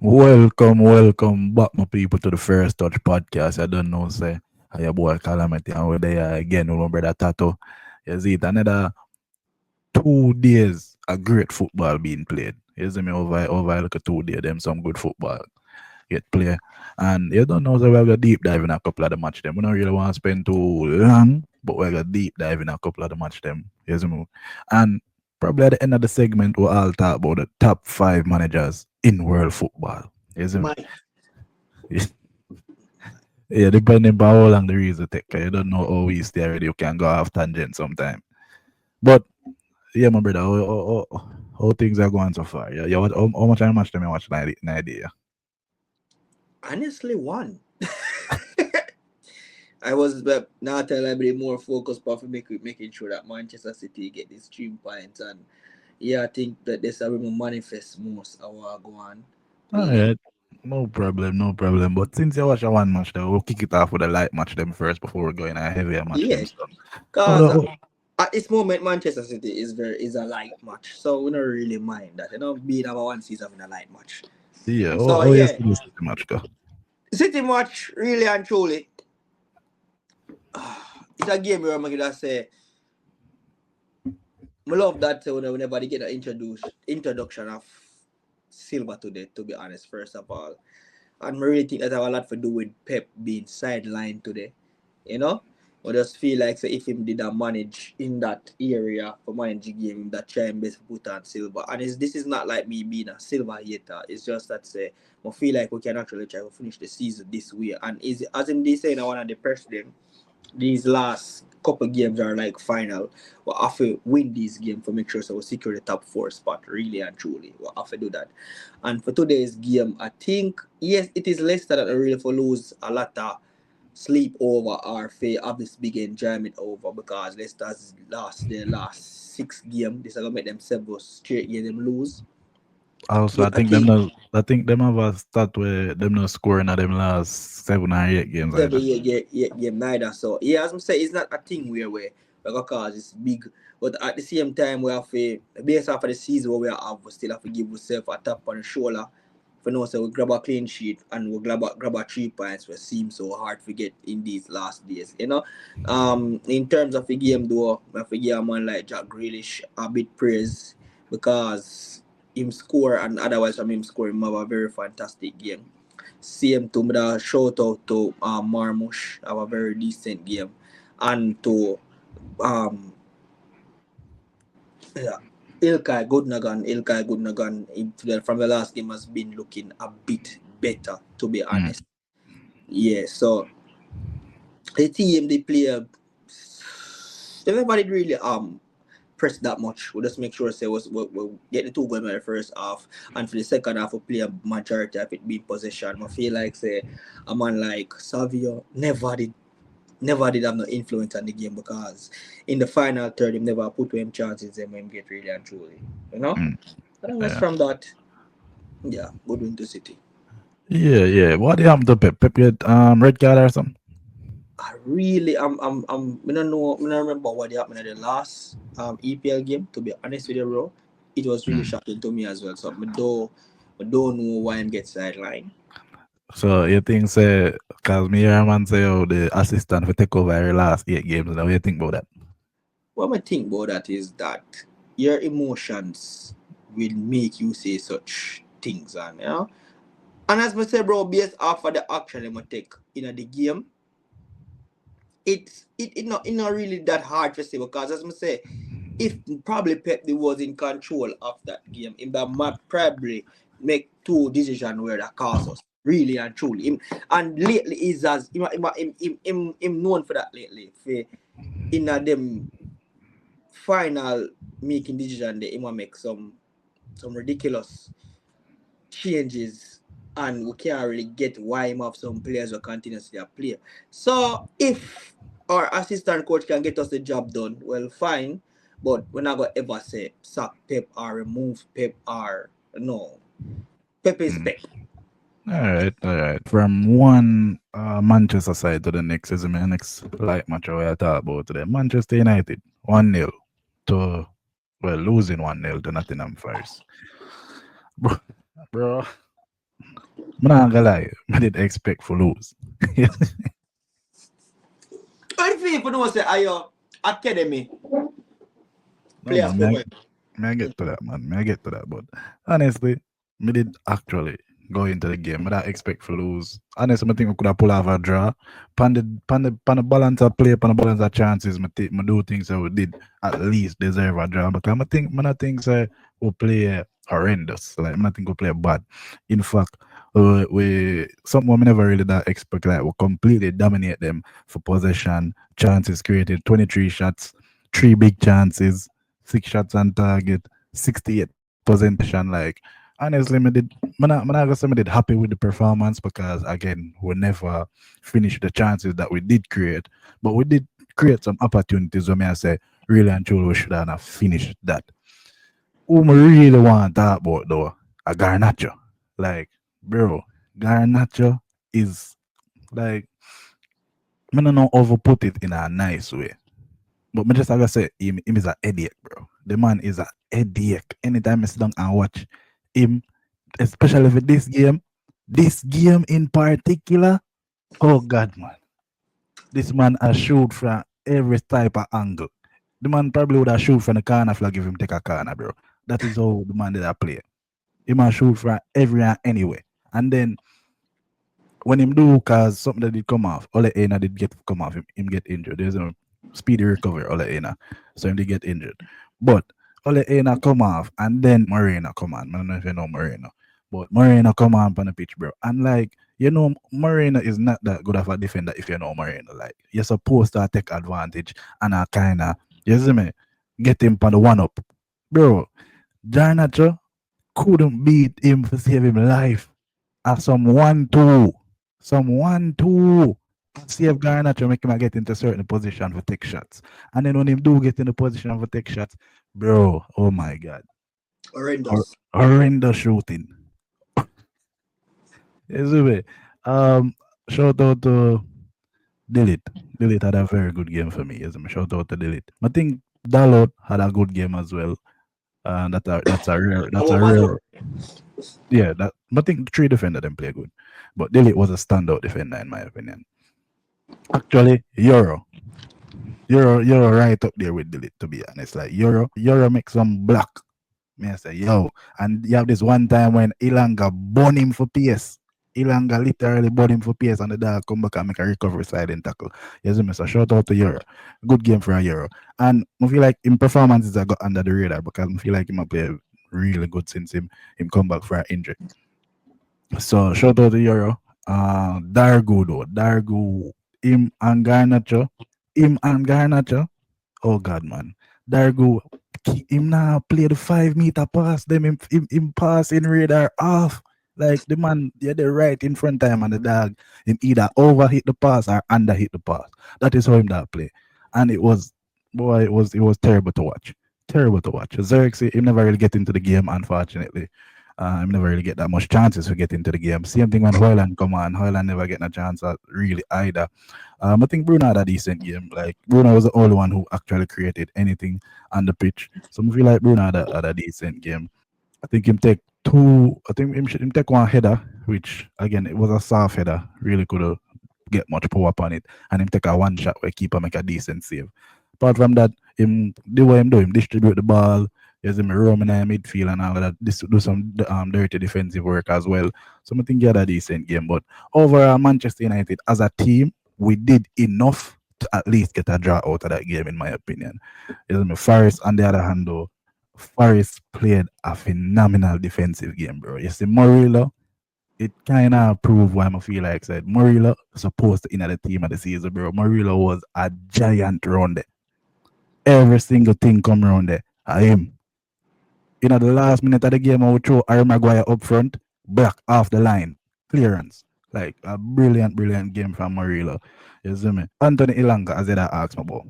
Welcome back, my people, to the First Touch podcast. I don't know, say, how your boy Calamity, and we're there again with my brother Tato. You see, it another 2 days of great football being played. You see me over like a 2 day, them some good football get play. And you don't know, so we're going to deep dive in a couple of the match them. We don't really want to spend too long, but we're going to deep dive in a couple of the match them. You see me? And probably at the end of the segment, we'll all talk about the top 5 managers in world football. You see me? My Yeah, depending on how long the reason take. 'Cause you don't know how we stay already. You can go off tangent sometime. But yeah, my brother, how things are going so far? Yeah, how much I match them you watch 90, yeah. honestly one. I was not a bit more focused but for making sure that Manchester City get these 3 points and yeah, I think that this will manifest most our go on All playing. right. No problem, no problem. But since you watch a one match, though, we'll kick it off with a light match them first before we go in a heavier match them. Yeah, So, oh, cause oh, at this moment Manchester City is a light match, so we don't really mind that. You know, being our one season having a light match. yeah, So yes, yeah, this match go. City match really and truly. It's a game where I'm gonna say I love that whenever they get an introduction of Silva today, to be honest, first of all. And I really think that have a lot to do with Pep being sidelined today. You know? I just feel like so if him did a manage in that area for manage the game, that try and best put on Silva. And this is not like me being a Silva hater. It's just that say I feel like we can actually try to finish the season this way. And is as him they saying I want to press them these last couple games are like final. We have to win these games to make sure so we secure the top 4 spot, really and truly. We have to do that. And for today's game, I think yes, it is Leicester that are really for lose a lot of sleep over or for have this big enjoyment over because Leicester's lost their last 6 games. This is gonna make them 7 straight games them lose. Also, But I think I think them have a start where them not scoring at them last 7 or 8 games seven either. game neither. So yeah, as I say, it's not a thing where we got cause it's big. But at the same time, we have to based off of the season where we still have to give ourselves a tap on the shoulder. For now, so we grab a clean sheet and we grab a 3 points. We seem so hard to get in these last days. You know, in terms of the game though, I have to give a man like Jack Grealish a bit praise because him score and otherwise from him score him have a very fantastic game. Same to me da shout out to Marmush have a very decent game and to um yeah, Ilkay Gundogan from the last game has been looking a bit better to be Mm. honest. Yeah, so the team they play everybody really press that much. We just make sure say we get the 2 goals in the first half and for the second half we play a majority of it being possession. I feel like say a man like Savio never did have no influence on the game because in the final third him never put to him chances and him get really and truly. You know? Mm. Otherwise Yeah. from that, yeah, good win to City. Yeah, yeah. What happened to Pep? Pep get red card or something? I really I don't know I don't remember what happened at the last EPL game to be honest with you bro. It was really Mm. shocking to me as well. So I don't know why I'm get sidelined. So you think say cause me hear a man say oh the assistant for take over every last 8 games now what you think about that? What I think about that is that your emotions will make you say such things and you know. And as I say bro, based off of the action they might take in the game, it not really that hard to say because as I say if probably Pep was in control of that game, in that might probably make 2 decisions where that cost us. Really and truly. And lately is as him known for that lately. For in a them final making decision they him make some ridiculous changes and we can't really get why him have some players who continuously play. So if our assistant coach can get us the job done, well fine. But we're not gonna ever say sack Pep or remove Pep or no. Pep is Mm. Pep. All right. From one Manchester side to the next is my next light match we I talk about today. Manchester United 1-0 to losing 1-0 to Nottingham Forest. Bro, bro. I'm not gonna lie, I did expect for lose. But if you know say are your academy No players man, come well. may I get to that man. May I get to that, but honestly, me did actually go into the game. I don't expect for lose. Honestly, I think we could have pulled off a draw. Pan the balance of play, pan the balance of chances, me do things that we did at least deserve a draw. Because I not think say we play horrendous. Like I not think we play bad. In fact, we something we never really that expect, like we completely dominate them for possession, chances created, 23 shots, three big chances, six shots on target, 68 possession. Like honestly, me not gonna say me did happy with the performance because again we never finished the chances that we did create, but we did create some opportunities where me I say really and truly we should have finished that. Who me really want to talk about though, a Garnacho. Like, bro, Garnacho is like, me no know overput it in a nice way. But me just like I say, him is a headache, bro. The man is a headache. Anytime I sit down and watch him, especially for this game in particular, oh God, man. This man has shoot from every type of angle. The man probably would have shoot from the corner if I give him take a corner, bro. That is how the man did that play. He must shoot from everywhere anyway. And then when him do, cause something that did come off, Ole Aina did get come off, him get injured. There's a speedy recovery, Ole Aina. So him did get injured. But Ole Aina come off and then Moreno come on. I don't know if you know Moreno. But Moreno come on the pitch, bro. And like, Moreno is not that good of a defender if you know Moreno. Like, you're supposed to take advantage and kinda, you see me, get him on the one up. Bro, Garnacho couldn't beat him to save him life. Some 1-2. Some 1-2. Save Garnacho make him get into certain position for take shots. And then when him do get in the position for take shots, bro, oh my God. Horrendous. Horrendous shooting. Anyway, um, shout out to Delete. Delete had a very good game for me. Yes, shout out to Delete. I think Dalot had a good game as well. That's Our a Madrid. rare. Yeah, that I think the three defender them play good. But Delete was a standout defender in my opinion. Actually, Euro right up there with Delete, to be honest. Like Euro make some block. Me I say, yo. And you have this one time when Ilanga burn him for PS. Ilanga literally burn him for PS and the dog come back and make a recovery sliding tackle. Yes, me. So shout out to Euro. Good game for a Euro. And I feel like in performances I got under the radar because I feel like him a play really good since him come back for an injury. So shout out to Euro. Dargu though. Dargu, him and Garnacho. Him and Garnacho. Oh God, man. Dargo, him now play the 5 meter pass, them him pass in radar off. Like the man, yeah, the right in front time and the dog, him either over hit the pass or under hit the pass. That is how him that play. And it was boy, it was terrible to watch. Terrible to watch. Xerxes, him never really get into the game, unfortunately. Him never really get that much chances to get into the game. Same thing when Hoyland come on. Hoyland never get a chance at really either. I think Bruno had a decent game. Like Bruno was the only one who actually created anything on the pitch. So I feel like Bruno had a decent game. I think him take two. I think him take one header, which again it was a soft header. Really could have get much power upon it, and him take a one shot where keeper make a decent save. Apart from that, him do what him do. Him distribute the ball. Yes, him roaming in midfield and all of that. This do some dirty defensive work as well. So I think he had a decent game. But overall, Manchester United as a team, we did enough to at least get a draw out of that game, in my opinion. Yes, Forest on the other hand, though, Forest played a phenomenal defensive game, bro. You see, Murillo, it kind of proved why I feel like said Murillo supposed to in the team of the season, bro. Murillo was a giant round there. Every single thing come around there. I him. The last minute of the game, I would throw Harry Maguire up front, back off the line, clearance. Like a brilliant, brilliant game from Murillo. You see me? Anthony Ilanga, as I asked me about.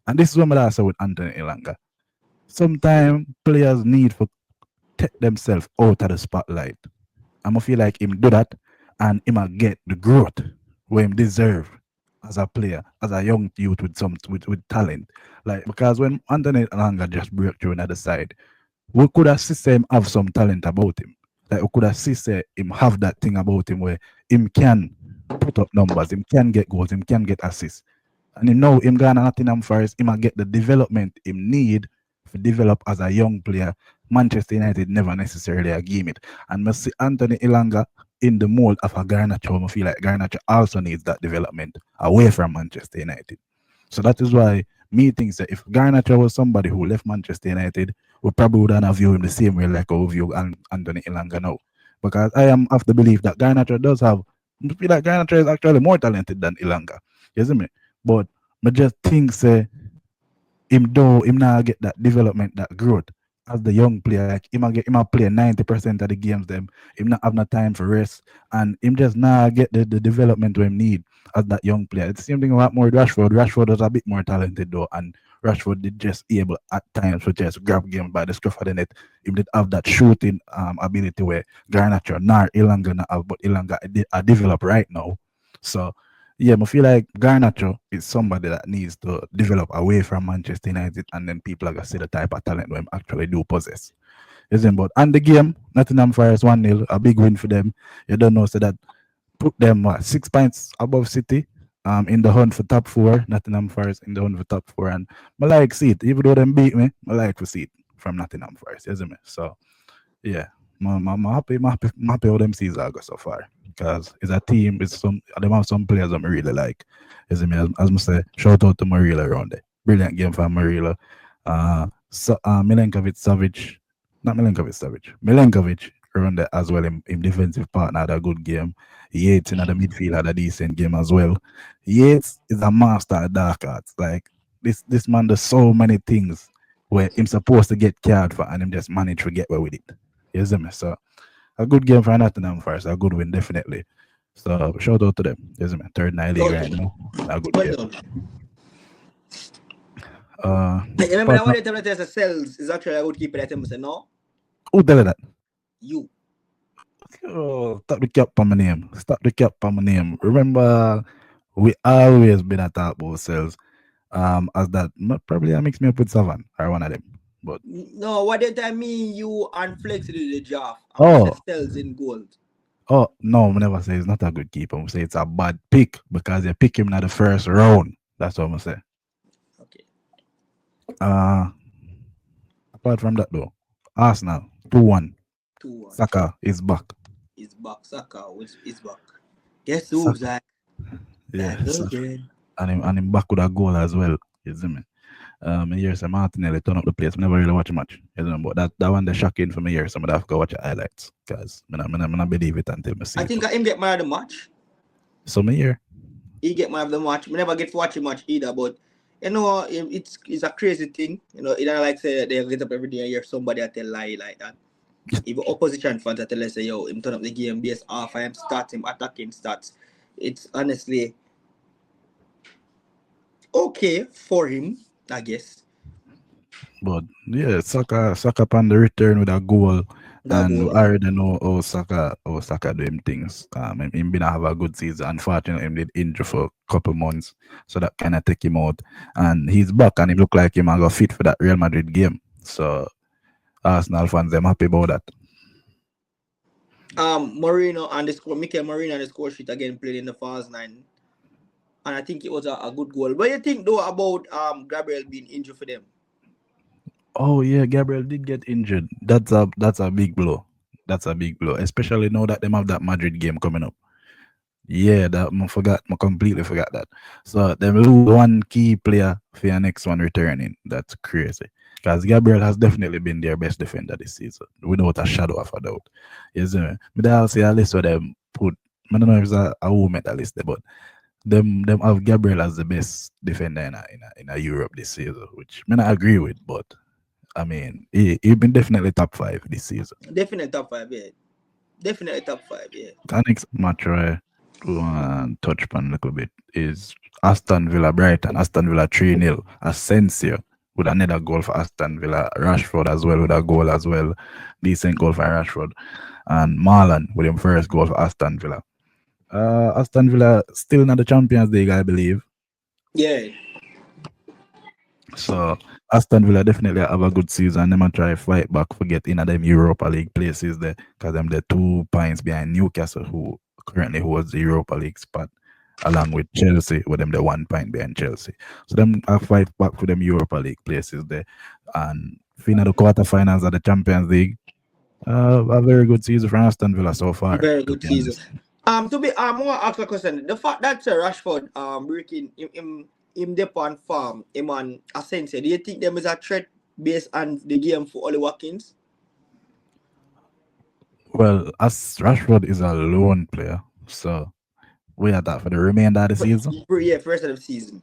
And this is what I say with Anthony Ilanga. Sometimes players need to take themselves out of the spotlight. I'm gonna feel like him do that and him a get the growth where him deserve as a player, as a young youth with talent. Like because when Anthony Ilanga just broke through another side, we could have seen him have some talent about him. Like we could have see say him have that thing about him where him can put up numbers, him can get goals, him can get assists. And him know him gonna Nottingham Forest, him a get the development him need to develop as a young player. Manchester United never necessarily a game it. And I see Anthony Ilanga in the mold of a Garnacho. I feel like Garnacho also needs that development away from Manchester United. So that is why me thinks that if Garnacho was somebody who left Manchester United, we probably wouldn't have viewed him the same way like we view Anthony Ilanga now. Because I am of the belief that Garnacho does have, I feel like Garnacho is actually more talented than Ilanga. You see me? But I just think say him now get that development, that growth as the young player. Like him a play 90% of the games them. Him not have no time for rest. And him just now get the development we him need as that young player. It's the same thing about more Rashford. Rashford was a bit more talented though, and Rashford did just able at times to just grab game by the scruff of the net. He did have that shooting ability where Garnacho nor Ilanga not have, but Ilanga develop right now. So yeah, I feel like Garnacho is somebody that needs to develop away from Manchester United, and then people are gonna see the type of talent them actually do possess. Isn't but and the game, Nottingham Forest 1-0, a big win for them. You don't know, so that put them 6 points above City. In the hunt for top four, Nottingham Forest in the hunt for top four, and I like see it. Even though them beat me, I like to see it from Nottingham Forest, isn't it? So yeah, I'm happy how them season go so far because it's a team. It's some them have some players that I really like. Is me as I say, shout out to Marilla around there. Brilliant game for Marilla. Milenkovic Savage, not Milenkovic Savage, Milenkovic around there as well. Him defensive partner had a good game. Yates in the midfield had a decent game as well. Yates is a master at dark arts. Like this man does so many things where him supposed to get card for and him just manage to get away with it. You see me? So a good game for Nottingham Forest, a good win definitely. So shout out to them. You see me? Third night league Well, right now. A good well game. done. Uh Hey, remember apart that one from day time that says cells is actually a good keeper that time say no? who tell you that? You. Oh, stop the cap on my name. Stop the cap on my name. Remember we always been at top ourselves. As that probably I mix me up with Savan or one of them. But No, what did I mean? You and Flex did the job. And we said oh cells in gold. no, I never say it's not a good keeper. I say it's a bad pick because you pick him in the first round. That's what I'm say. Okay. Uh apart from that though, Arsenal 2-1. 2-1. Saka is back. Is back. Saka is back. Guess who's Saka, back? yeah, Back again. and him back with a goal as well. You see me? I hear some Martinelli turn up the place. I never really watch much. You know, but that one the shocking for me here. Some of that have to go watch the highlights because I not believe it until I see I it. think I him get man of the match. So me here. He get man of the match. We never get to watch him match either, but you know, it's a crazy thing. You know, it don't like say they get up every day and hear somebody at tell lie like that. Even opposition fans that tell us say, yo, him turn up the game based off I am starting attacking stats. It's honestly okay for him, I guess. But yeah, Saka on the return with a goal. That And goal. I already know how Saka do him things. Him been have a good season. Unfortunately, him did injure for a couple months, so that kind of take him out. And he's back, and he look like him and got fit for that Real Madrid game. So Arsenal fans, them happy about that. Marino and the score Mikel Marino and the score sheet again played in the first nine. And I think it was a good goal. What do you think though about Gabriel being injured for them? Oh yeah, Gabriel did get injured. That's a big blow. That's a big blow, especially now that them have that Madrid game coming up. Yeah, that I completely forgot that. So they lose one key player for your next one returning. That's crazy. Because Gabriel has definitely been their best defender this season, without a shadow of a doubt. You see me? But I'll say a list where them put I don't know if it's a who made that list there, but them have Gabriel as the best defender in a Europe this season, which I not agree with, but I mean he been definitely top five this season. Definitely top five, yeah. Definitely top five, yeah. The next match I touch upon a little bit is Aston Villa Brighton. Aston Villa 3-0. Asensio with another goal for Aston Villa. Rashford as well with a goal as well. Decent goal for Rashford. And Marlon with him first goal for Aston Villa. Aston Villa still in the Champions League, I believe. Yeah. So Aston Villa definitely have a good season. Them a try fight back for get in at them Europa League places there, because them the 2 points behind Newcastle, who currently holds the Europa League spot, along with Chelsea, with them the 1 point behind Chelsea. So them a fight back for them Europa League places there, and final the quarterfinals of the Champions League. A very good season for Aston Villa so far, Very to good be season. honest. To be, I want to ask a question. The fact that Rashford, breaking him dep on farm, him on Asensio, do you think them is a threat based on the game for Oli Watkins? Well, as Rashford is a lone player, so we are that for the remainder of the But season. yeah, first of the season.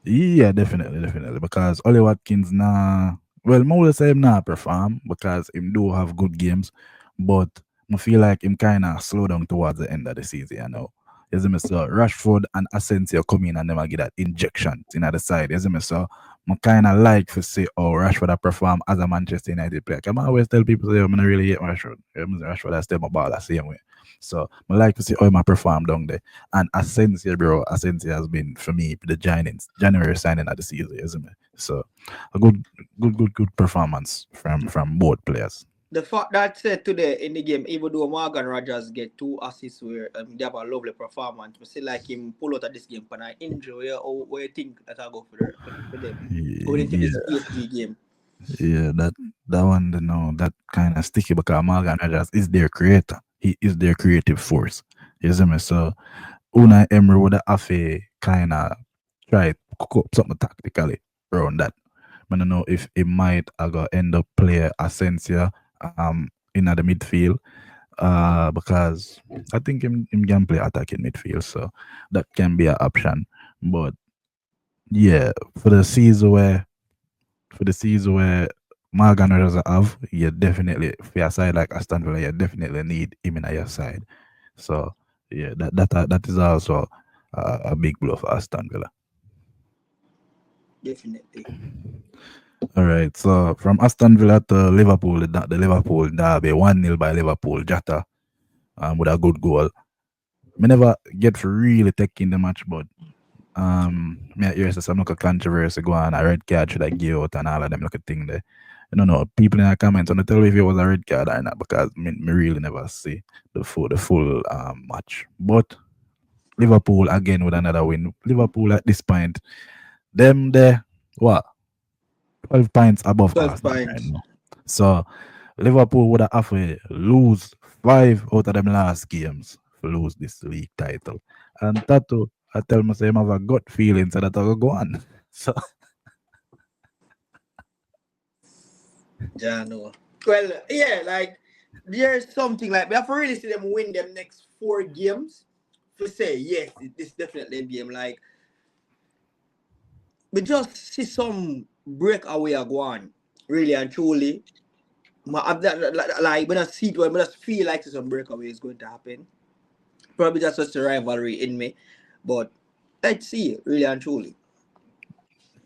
Yeah, definitely, definitely. Because Oli Watkins nah, well, I will say him not perform because him do have good games, but I feel like him kind of slow down towards the end of the season. You know, you see me, so Rashford and Asensio come in and them a get that injection in the side. You see me, so I kind of like to see how Rashford a perform as a Manchester United player. I always tell people say I'm not really hate Rashford. Rashford I still my ball the same way. So I like to see how him a perform down there. And Asensio, bro, Asensio has been for me the January signing of the season, isn't it? So a good performance from both players. The fact that said today in the game, even though Morgan Rogers get 2 assists where they have a lovely performance, we see like him pull out of this game for an injury. Where you think that I go for them going into this Yeah, PSG game? yeah, that one, you know, that kind of sticky because Morgan Rogers is their creator. He is their creative force. You see me? So Una Emery would have a kind of try to cook up something tactically around that. I don't know if it might end up play Asensio in the midfield, because I think him can play attacking midfield, so that can be an option. But yeah, for the season where Morgan doesn't have, you definitely for your side like Aston Villa, you definitely need him in your side. So yeah, that is also a big blow for Aston Villa. Definitely. All right, so from Aston Villa to Liverpool, the Liverpool derby, 1-0 by Liverpool, Jota with a good goal. Me never get for really taking the match, but me hear say some look a controversy go on, a red card should I give out and all of them look a thing there. I don't know. People in the comments on the tell me if it was a red card or not because me really never see the full match. But Liverpool again with another win. Liverpool at this point, them there what 12 points above 12 Arsenal right points. now. So Liverpool would have to lose 5 out of them last games to lose this league title. And Tato, I tell myself I have a gut feeling so that I will go on. So Yeah, no. Well, yeah, like there's something like we have to really see them win them next 4 games to say yes, this definitely a game. Like we just see some breakaway are going really and truly. Like when I see it, when I just feel like some breakaway is going to happen. Probably that's just a rivalry in me, but let's see, really and truly.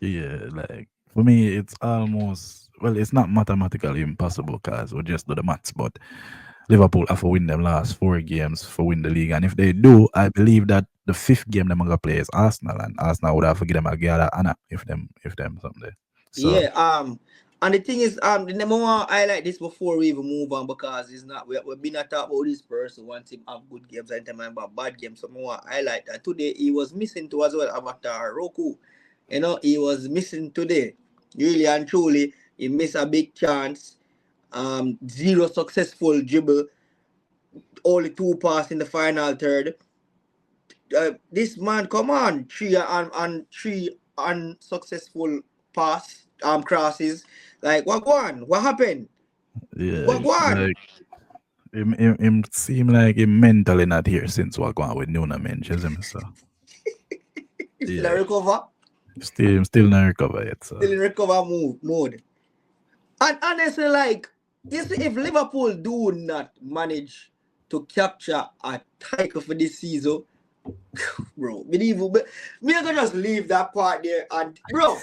yeah, like for me it's almost well, it's not mathematically impossible because we just do the maths, but Liverpool have to win them last 4 games for win the league. And if they do, I believe that the fifth game them gonna play is Arsenal, and Arsenal would have to give them a gather Anna if them someday. So Yeah, and the thing is, the number one I like this before we even move on because it's not we've been not talk about this person once him have good games and time about bad games. So more I like that today he was missing to as well Avatar Roku. You know, he was missing today. Really and truly, he missed a big chance. Zero successful dribble, only 2 pass in the final third. This man, come on, three unsuccessful pass crosses. Like what going? What happened? yeah, What going? like him seem like him mentally not here since what going on with Nuna Menches him. So He's still a yeah, recover, still not recover yet. So still in recover mode. And honestly, like you see, if Liverpool do not manage to capture a title for this season, bro, me gonna just leave that part there and bro,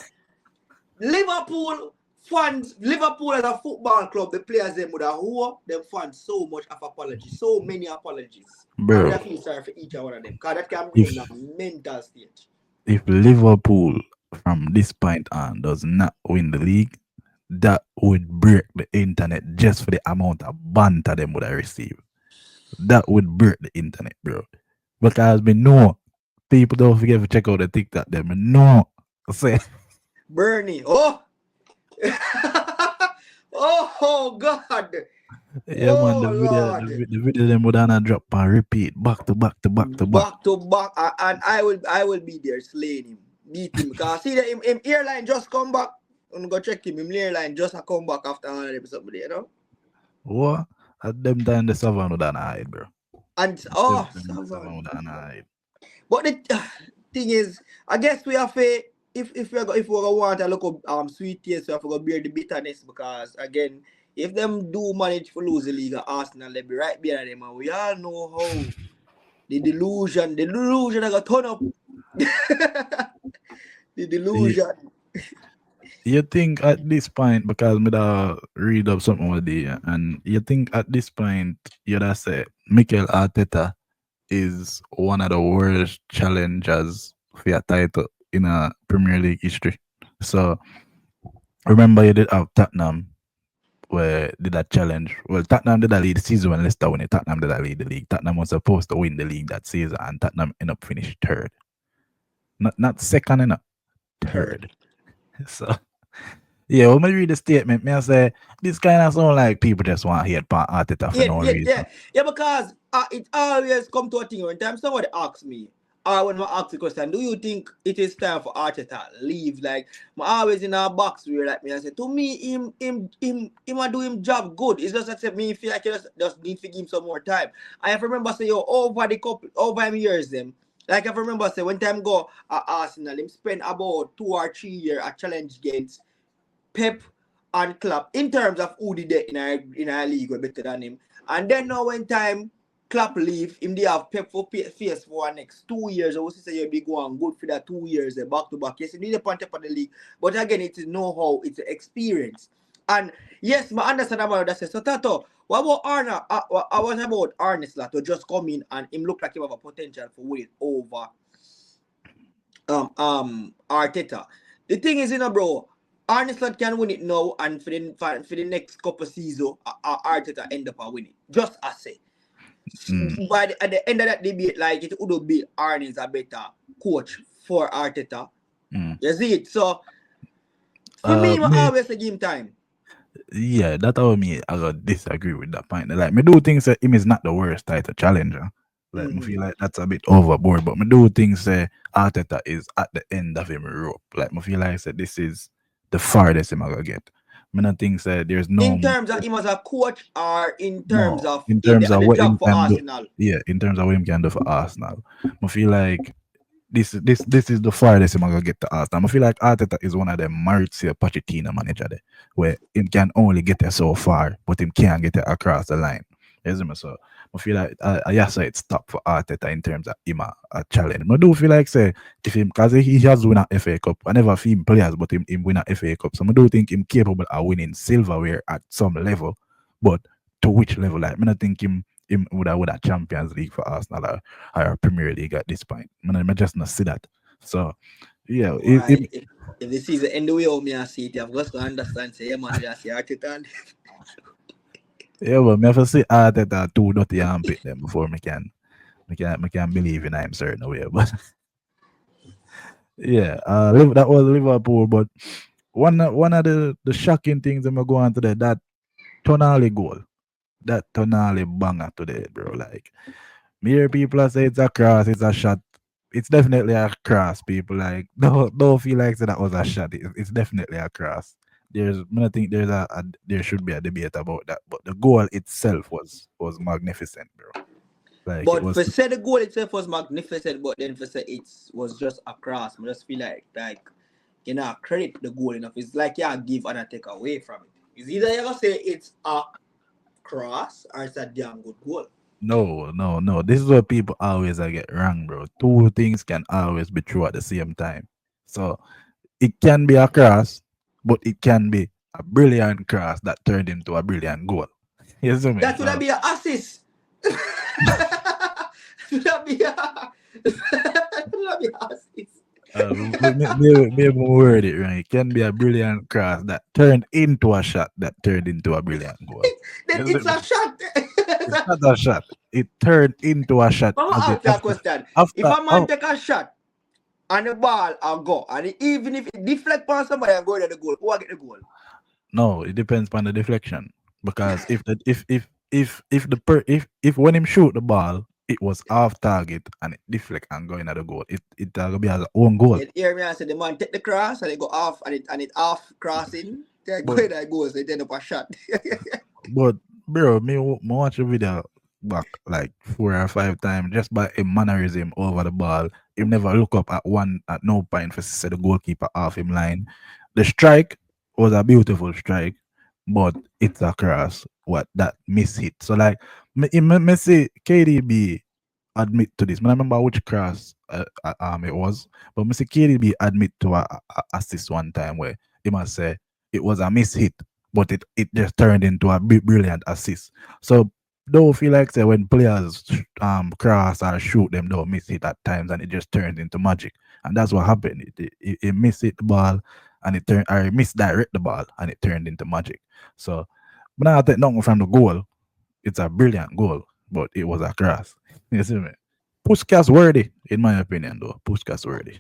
Liverpool fans, Liverpool as a football club, the players them would have who them fans so much of apologies, so many apologies. And we bro, have feel sorry for each one of them. Because that can bring them if down mental stage. if Liverpool from this point on does not win the league, that would break the internet just for the amount of banter them would have received. That would break the internet, bro. Because we know people don't forget to check out the TikTok them. No. Say, Bernie. Oh. Oh God. yeah, man, Oh Lord. the video them would have drop and repeat back to back to back to back. Back to back, and I will be there slaying him, beat him. Because see that him airline just come back. I'm go check him. Him airline just a come back after all episode, you know. What? At them time the Savannah would have hide, bro. And Them the Savannah would have hide. but the thing is, I guess we have to, if we want to look up sweet taste, we have to go bear the bitterness, because again, if them do manage to lose the league at Arsenal, they'll be right behind them, and we all know how the delusion I got turn up. The delusion. You think at this point, because me da read up something one day, and you think at this point, you'd have say Mikel Arteta is one of the worst challengers for your title in a Premier League history. So remember you did have Tottenham where did that challenge. Well, Tottenham did that lead the season when Leicester won it. Tottenham did that lead the league. Tottenham was supposed to win the league that season, and Tottenham end up finished third. Not second, enough, third. So yeah, when I read the statement, me I say this kind of sound like people just want to hear part Arteta for no reason. Because it always come to a thing when time somebody asks me, or when I ask the question, do you think it is time for Arteta leave? Like, I always in a box where like me, I say, to me, him a do him job good. It's just that me feel like he just need to give him some more time. I have remember say, yo, over him years them. Like I remember say, when time go at Arsenal, him spend about 2 or 3 years at challenge against Pep and Klopp in terms of who did it in our league were better than him. And then now when time Klopp leave, him they have Pep for face for next 2 years. I was say you be going good for that 2 years back to back. Yes, you need a point up on the league. But again, it's know-how, it's experience. And yes, I understand about that. So Tato, what about Arna? I was about Arne Slot to just come in and him look like he have a potential for win over Arteta. The thing is, bro, Arne Slot can win it now, and for the next couple seasons, Arteta end up a win it. Just as say. But at the end of that debate, like it would be Arne is a better coach for Arteta. You see it? So for me, I always give him time. Yeah, that's how me I got disagree with that point. Like me do think that him is not the worst title challenger. Like me feel like that's a bit overboard, but me do think say Arteta is at the end of him rope. Like me feel like say this is the farthest him I gonna get. Me not think say there's no in terms of him as a coach, or in terms no of in terms of the what job him for can do. Arsenal. Yeah, in terms of what him can do for Arsenal. I feel like this is the farthest him gonna get to Arsenal. I feel like Arteta is one of them Maurizio Pochettino manager there, where him can only get there so far, but him can't get it across the line. You see me? So I feel like yes, it's top for Arteta in terms of him a challenge. I do feel like say if him because he has won a FA Cup. I never seen players, but him win a FA Cup. So I do think him capable of winning silverware at some level, but to which level? Like I don't think him would have won a Champions League for Arsenal or a Premier League at this point. I just not see that. So yeah, Why? If the season end the way how me I see it, I've got to understand. Say, yeah, man, just see Arteta. yeah, but me have to see Arteta too dirty and pick them before me can believe in him certain way. But yeah, that was Liverpool. But one of the shocking things I'm going on today, that Tonali goal, that Tonali banger today, bro. Like me hear people say it's a cross, it's a shot. It's definitely a cross, people. Like don't feel like that was a shot. It's definitely a cross. I think there should be a debate about that, but the goal itself was magnificent, bro. Like it But was for say the goal itself was magnificent, but then for say it was just a cross. I just feel like credit the goal enough. It's like give and take away from it. It's either you gonna say it's a cross or it's a damn good goal. no. This is what people always get wrong, bro. Two things can always be true at the same time. So it can be a cross, but it can be a brilliant cross that turned into a brilliant goal. You see me? That would So be an assist. That would be a that would be an assist. Maybe word it right. It can be a brilliant cross that turned into a shot that turned into a brilliant goal. Then Is it? it's a shot. It's not a shot. It turned into a shot Mama as it ask you a question. If after a man take a shot and the ball and go, and even if it deflect past somebody and go to the goal, who will get the goal? no, it depends on the deflection. Because if the if when him shoot the ball, it was off target and it deflect and going at the goal, it gonna be as a own goal. Then hear me and say the man take the cross and it go off and it off crossing. They go But in that goal, so it end up a shot. But bro, me watch a video back like 4 or 5 times just by a mannerism over the ball. Him never look up at no point for say the goalkeeper off him line. The strike was a beautiful strike, but it's a cross. What that miss hit. So like me see KDB admit to this. I remember which cross it was, but Mr. KDB admit to a assist one time where he must say it was a miss hit, but it just turned into a brilliant assist. So don't feel like say when players cross or shoot them don't miss it at times and it just turns into magic, and that's what happened. It miss hit the ball and it turned or it misdirect the ball and it turned into magic. So, but now I take nothing from the goal. It's a brilliant goal, but it was a cross. You see me? Puskas worthy, in my opinion, though. Puskas worthy.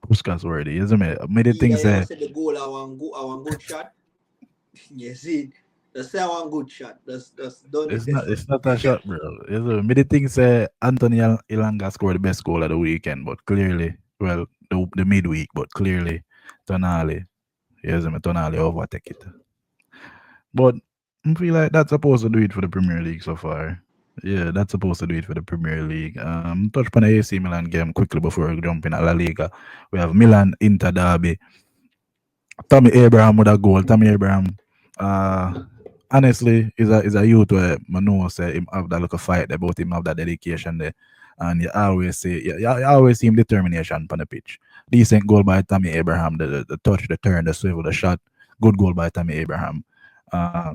Puskas worthy. You see me? Many Either things you say say the goal I want good shot. You see, just say I want good shot. Just don't it's defend not for it's not a shot, bro. You see me? Many things say Anthony Ilanga scored the best goal of the weekend, but clearly, well, the midweek, but clearly, Tonali, you see me? Tonali overtake it. But I feel like that's supposed to do it for the Premier League so far. Yeah, that's supposed to do it for the Premier League. Touch upon the AC Milan game quickly before we jump in at La Liga. We have Milan Inter derby. Tommy Abraham with a goal. Tommy Abraham, uh, honestly, is a youth where I know say him have that look of fight about him have that dedication there, and you always say you always see him determination on the pitch. Decent goal by Tommy Abraham. The touch, the turn, the swivel, the shot. Good goal by Tommy Abraham. Uh,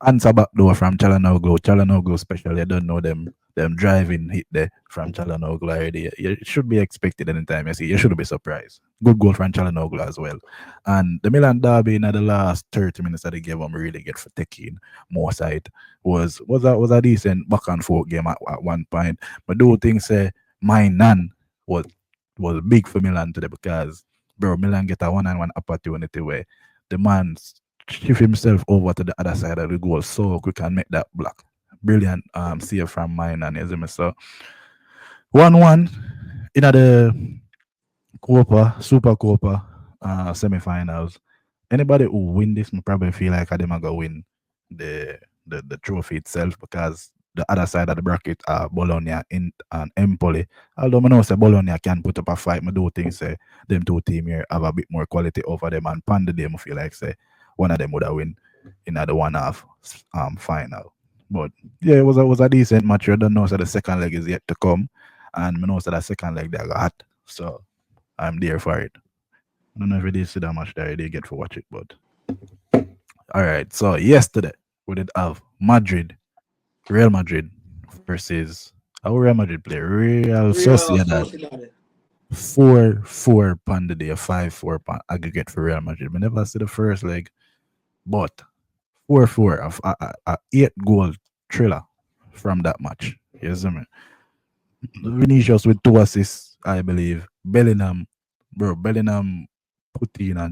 Answer back door from Chalanoglu. Chalanoglu especially, I don't know them driving hit there from Chalanoglu already. It should be expected anytime you see. You should be surprised. Good goal from Chalanoglu as well. And the Milan derby in the last 30 minutes of the game, I'm really get for taking more side was a decent back and forth game at one point. But do things say my nan was was big for Milan today because bro, Milan get a one-on-one opportunity where the man shift himself over to the other side of the goal so quick and make that block. Brilliant save from mine and Ezime. So 1-1 in the Copa, Super Copa semi-finals. Anybody who win this will probably feel like I gonna win the trophy itself because the other side of the bracket are Bologna and Empoli. Although I know say Bologna can put up a fight, I do think say them two team here have a bit more quality over them and Panda them I feel like say one of them would have win in the one half final. But yeah, it was a decent match. I don't know so the second leg is yet to come. And I know so the second leg they got hot. So I'm there for it. I don't know if you did see that much that I did get to watch it, but all right. So yesterday we did have Real Madrid versus how Real Madrid play Real Real Sociedad. Sociedad. 4-4 pound the day, 5-4 pound aggregate for Real Madrid. We never see the first leg, but 4-4 of a 8 goal thriller from that match. You see me? Vinicius with 2 assists, I believe. Bellingham put in a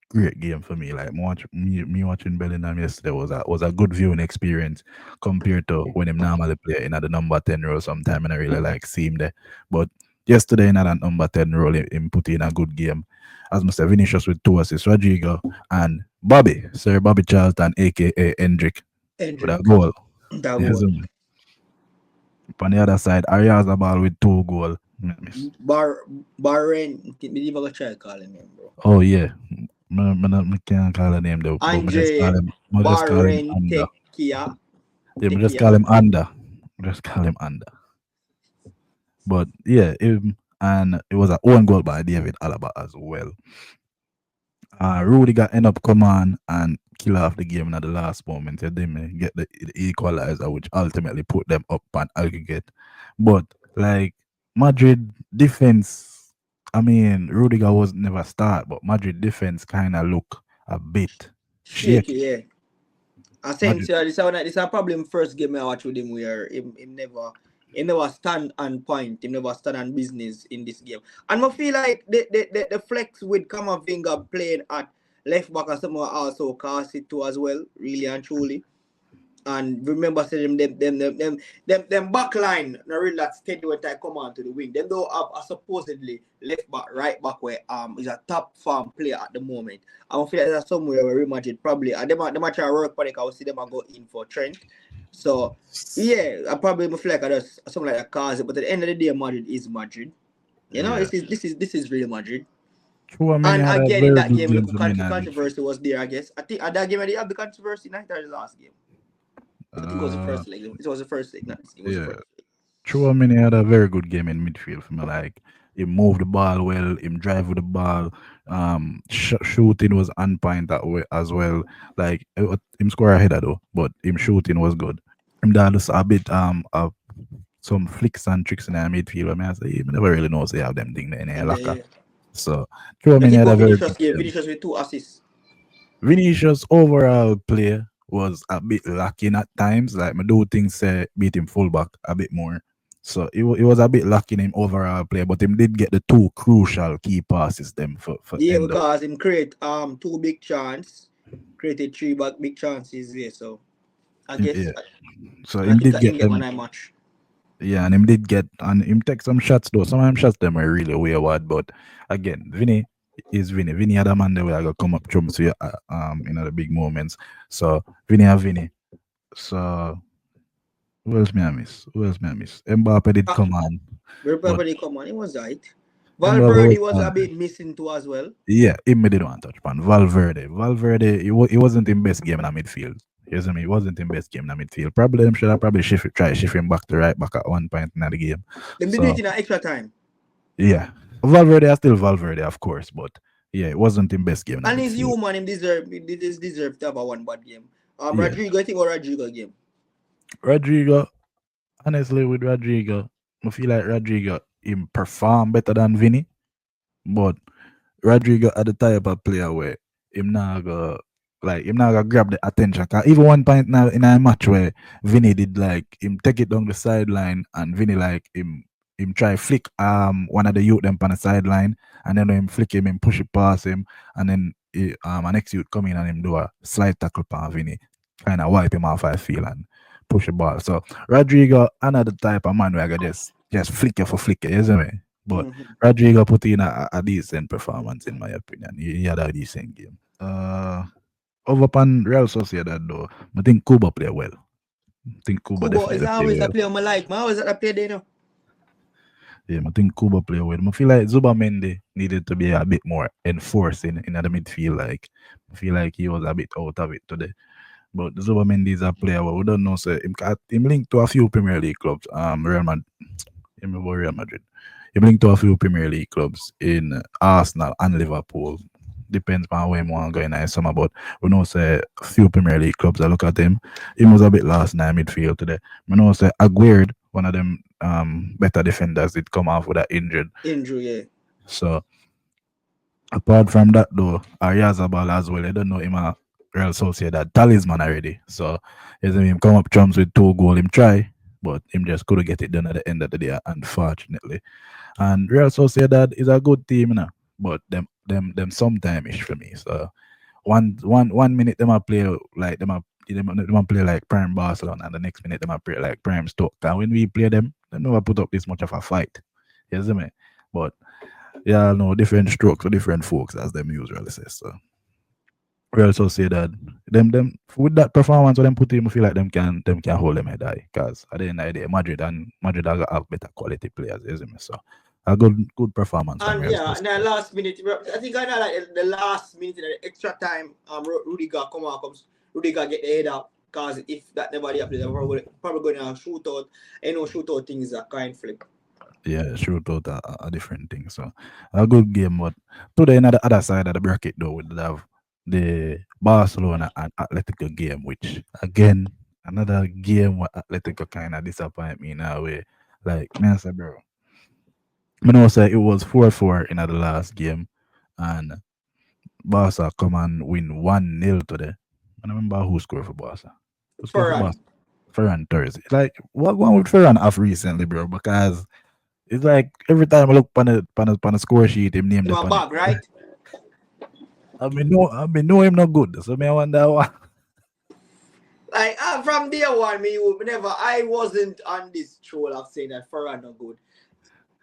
great game for me. Like me watching Bellingham yesterday was a good viewing experience compared to when him normally play in the number 10 role. Sometime and I really like see him there. But yesterday in that number 10 role, him put in a good game. As Mr. Vinicius with 2 assists, Rodrigo and Sir Bobby Charlton, aka Hendrick, with a Hendrick. goal. That Yes, goal. on the other side, Ariazabal with 2 goal. Bahrain. Me never try to call him name, bro. Oh yeah, I can't call the name though, but Andre I just call him Bahrain Under. Tekia. Yeah, I just Tekia. call him Under. Just call him Under. But yeah, and it was a own goal by David Alaba as well. Rudiger end up come on and kill off the game at the last moment. They didn't get the equalizer, which ultimately put them up on aggregate. But like Madrid defense. I mean, Rudiger was never start, but Madrid defense kind of look a bit shaky, shaky. yeah. Madrid, Asensio, this is a problem first game I watch with him where he never stand on point, he never stand on business in this game. And I feel like the flex with Kamavinga playing at left back or somewhere also cost it too as well, really and truly. And remember, say them back line, not really that steady when I come on to the wing. Them don't have a supposedly left back, right back where is a top farm player at the moment. I feel like there's somewhere where Real Madrid probably and them a try work for it. I will see them a go in for Trent. So yeah, I probably feel like I just something like that cause it. But at the end of the day, Madrid is Madrid. You know, yeah. this is really Madrid. True, I mean, he And had a again, in very that good game, game look, for me in that midfield. controversy was there. I guess I think at that game, I did have the controversy. Night or the last game. I think it was the Uh, first leg. It was the first leg. Not this game. It was the yeah. first leg. True, I mean, he had a very good game in midfield for me. Like, he moved the ball well, him drive with the ball. Shooting was on point as well. Like, him score a header though, but him shooting was good. Him that just a bit of some flicks and tricks in the midfield. I mean, I say, he never really knows they have them thing there in the And locker. yeah. So, true, I I mean, he think had a about very Vinicius good game. game. Vinicius with 2 assists. Vinicius' overall play was a bit lacking at times. Like, I do think say beat him fullback a bit more. So it was a bit lacking in overall play, but him did get the two crucial key passes them for Yeah, end up. because him create two big chance, created three back big chances. Yeah, so I guess Yeah. So and I him think did I get can get man them. I match. Yeah, and him did get and him take some shots though. Some of them shots them were really wayward, but again, Vinny is Vinny. Vinny had a man there where I got come up chum so the big moments. So Vinny and Vinny. So who else may I miss? Who else may I miss? Mbappe did Ah, come on, very but properly come on. It was right. Mbappe Valverde was was a on. bit missing too as well. Yeah, him me did one touch pan. Valverde, it wasn't in best game in the midfield. You see me? It wasn't in best game in the midfield. Probably them should have probably try shift him back to right back at one point in the game. Them did it So in an extra time. yeah, Valverde are still Valverde, of course, but yeah, it wasn't in best game in the And he's midfield. human. Him deserve to have a one bad game. Yeah, Rodrigo, I think or Rodrigo game. Rodrigo. Honestly, with Rodrigo, I feel like Rodrigo him perform better than Vinny, but Rodrigo at the type of player where him not gonna grab the attention. 'Cause even one point now in a match where Vinny did like him take it down the sideline and Vinny like him try flick one of the youth them on the sideline and then when him flick him push it past him and then an next youth come in and him do a slide tackle on Vinny, kind of wipe him off I feel and push the ball. So Rodrigo another type of man where I could just flick you for flick you, you see me? But Mm-hmm. Rodrigo put in a decent performance in my opinion. He had a decent game. Over upon Real Sociedad though, I think Cuba play well. I think Cuba Kubo is definitely play always a well. player I like. Man, always a player there now. Yeah, I think Cuba play well. I feel like Zubamendi needed to be a bit more enforced in the midfield. Like I feel like he was a bit out of it today. But Zubamendi is a player where we don't know say him linked to a few Premier League clubs. Real Madrid, him about Real Madrid. Him linked to a few Premier League clubs in Arsenal and Liverpool. Depends on where him want to go in the summer, but we know say a few Premier League clubs. I look at him. He was a bit last in the midfield today. We know say Aguerd, one of them better defenders, did come off with that injured. Injury, yeah. So apart from that though, Ariazabal as well. I don't know him a Real Sociedad talisman already. So you see him come up chums with 2 goals. Him try, but him just couldn't get it done at the end of the day, unfortunately. And Real Sociedad is a good team, but them sometime ish for me. So one minute them a play like them a play like prime Barcelona, and the next minute them a play like prime Stoke. And when we play them, they never put up this much of a fight. You see me? But yeah, no different strokes for different folks as them usually say. So we also say that them with that performance, what them put in, I feel like them can hold them head high. Because at the end of the day, Madrid have better quality players, isn't it? So a good performance from And Real yeah, and then Sociedad. last minute, I think I know like the last minute, the extra time, Rudiger come out, comes Rudiger get the head up. Cause if that never happened, they're probably going to shoot out. Shoot out things are kind flip. Yeah, shoot out a different thing. So a good game, but today on the other side of the bracket though, we have the Barcelona and Atletico game, which again another game where Atletico kind of disappoint me in a way. Like man, I say, bro. I know say it was 4-4 in the last game, and Barca come and win 1-0 today. I don't remember who scored for Barca. Who scored for Barca? Ferran. Ferran Torres. Like, what going with Ferran off recently, bro? Because it's like every time I look on the score sheet, him name Him a upon it. bag, right? I mean, know him not good. So me I wonder why. Like from day one, I wasn't on this troll of saying that Ferran not good.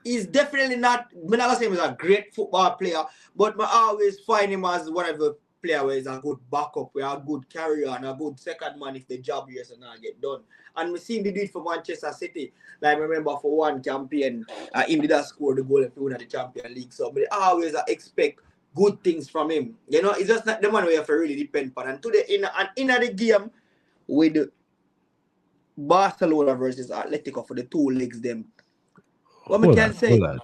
He's definitely not. I'm not gonna say he's a great football player, but I always find him as one of the player where he's a good backup, where a good carrier and a good second man if the job here so not get done. And we see him do it for Manchester City. Like I remember for one campaign, him did that score the goal if he won the Champions League. So but I always expect good things from him. You know, it's just not the man we have to really depend on. And today in the game with Barcelona versus Atletico for the two legs them. What we Hold can on, hold say? on,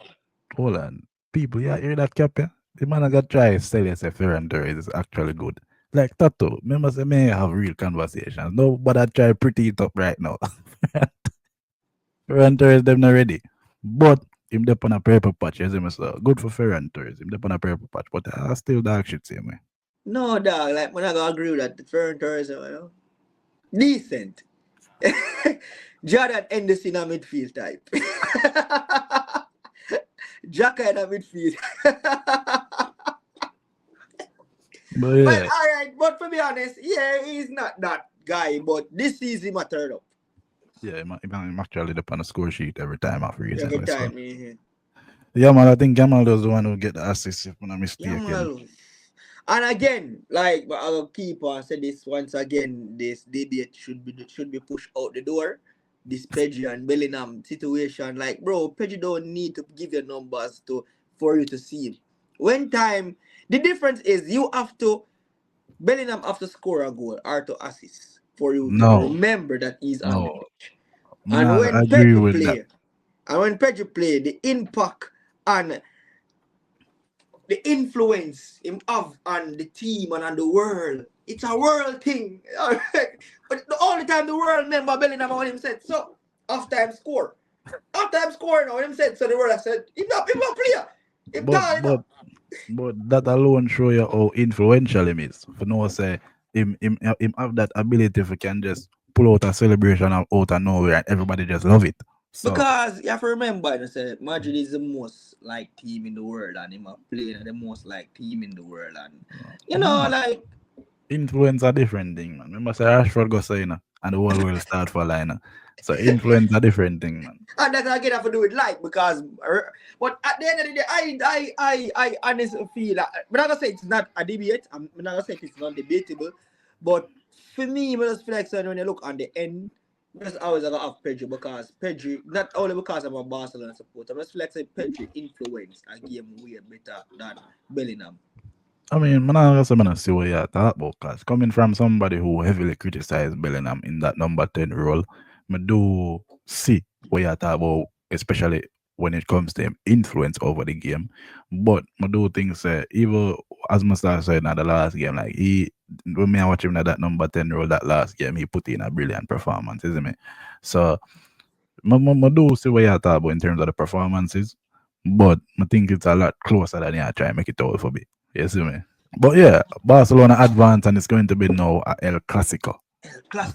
hold on. People, yeah, hear that cap, yeah? The man I got try sell you say Ferran Torres is actually good. Like Tato, remember say me have real conversations. Nobody try pretty it up right now. Ferran Torres them not ready. But him dep on a purple patch, you see me so good for Ferran Torres. Him dep on a purple patch, but I still dog shit same way. No, dog. Like, we're not gonna agree with that. The Ferran Torres, decent. Jordan Henderson a midfield type. Jacka in a midfield. But But yeah, alright, but to be honest, yeah, he's not that guy. But this season, I turned up yeah, I'm actually up on the score sheet every time after every recently. So time. yeah, man, I think Gamal was the one who get the assist if I'm not Yeah, mistaken. man. And again, like our keeper said this once again, this debate should be pushed out the door. This Pedri and Bellingham situation, like bro, Pedri don't need to give your numbers to for you to see him. When time, the difference is you have to Bellingham have to score a goal or to assist for you to No, remember that he's on the no, pitch. man, And I when agree Pedri with that. play, the impact and the influence him have on the team and on the world. It's a world thing. Alright. But the only time the world remember Bellingham when him said so half time score. Half time score now when him said so the world said him not player. Him But gone, but but that alone show you how influential him is. For no say him have that ability if he can just pull out a celebration out of nowhere and everybody just love it. So Because you have to remember, you say Madrid is the most liked team in the world, and him a playing the most liked team in the world, and nah, like influence a different thing, man. Remember say Rashford go say and the whole world start for line. So influence a different thing, man. and that again have to do with like because but at the end of the day I honestly feel that I'm not gonna say it's not a debate, I'm not gonna say it's not debatable, but for me I just feel like when you look on the end just always gonna have Pedri because Pedri not only because I'm a Barcelona supporter, I just feel like say Pedri influence a game way better than Bellingham. I mean, man, I also wanna see what you talk about, cause coming from somebody who heavily criticized Bellingham in that number 10 role, I do see what you talk about, especially when it comes to him influence over the game. But I do think say even as Mustafa said in the last game, like when me I watch him at that number 10 role that last game, he put in a brilliant performance, isn't it? So I do see what you talk about in terms of the performances, but I think it's a lot closer than you try and make it out for me. You see me? But yeah, Barcelona advance and it's going to be now a El Clasico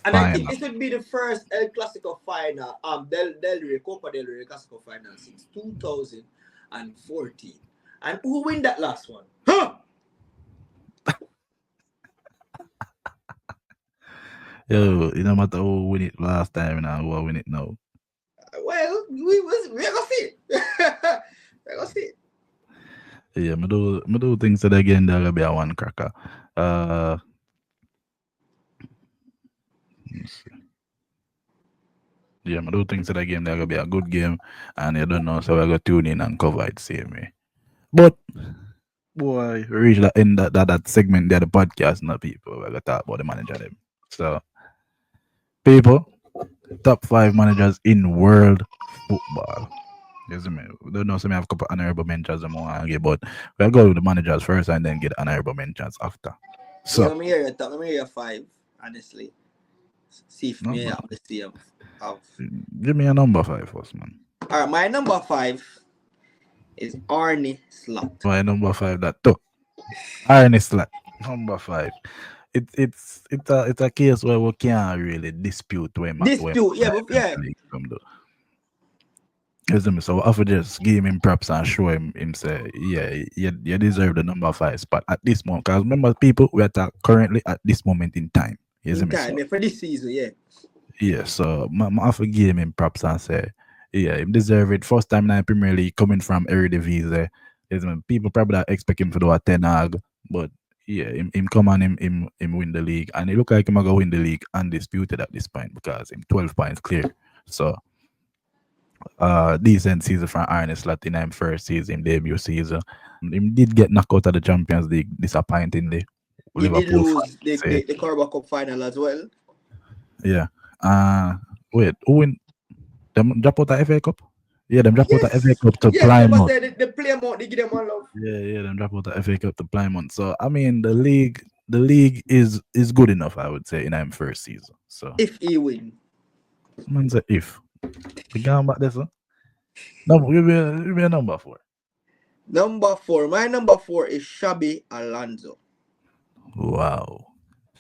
And I think final. this would be the first El Clasico final, Del Rey, Copa del Rey Clasico final since 2014. And who win that last one? Huh? Yo, it no matter who win it last time and who win it now. Well, we're gonna see it. We're gonna see it. Yeah, me do think that again there'll be a one cracker. Uh let's see. Yeah, me do think that again there'll be a good game and you don't know so we're gonna tune in and cover it same way. But boy, we reach the end that segment there, the podcast, not people. We're gonna talk about the manager them. So people, top five managers in world football. Yes, me. We don't know, so me have a couple honorable mentions I want to give, but we'll go with the managers first and then get honorable mentions after. Yeah, So, let me hear your top. Let me hear your five, honestly. See if me number, have the same. Of. give me a number five first, man. Alright, my number five is Arne Slot. My number five that too. Iron slot. Number five. It's a case where we can't really dispute when Dispute, yeah, but Premier yeah, League come though. You see me? So I have just give him props and show him say, yeah, you deserve the number five spot at this moment. Because remember, people, we are currently at this moment in time. You see in me? time, So yeah, for this season, yeah. yeah, so I have to give him props and say, yeah, him deserve it. First time in the Premier League coming from Eredivisie. You see me? People probably not expect him to do a 10 hag, but yeah, him come on him win the league. And it look like him gonna win the league undisputed at this point because him 12 points clear. So decent season from Arne Slot in him first season, debut season. Him did get knocked out of the Champions League disappointingly. He did Liverpool lose fans say, the Carabao Cup final as well. yeah. Uh wait, who win them drop out the FA Cup? Yeah, them drop out the FA Yes, Cup to yes, remember Plymouth. said they play them out, they give them one love. Yeah, them drop out the FA Cup to Plymouth. So I mean the league is good enough, I would say, in him first season. So If he win. man say if we going back this one. No, we be a number four. Number four. My number four is Shabby Alonso. Wow.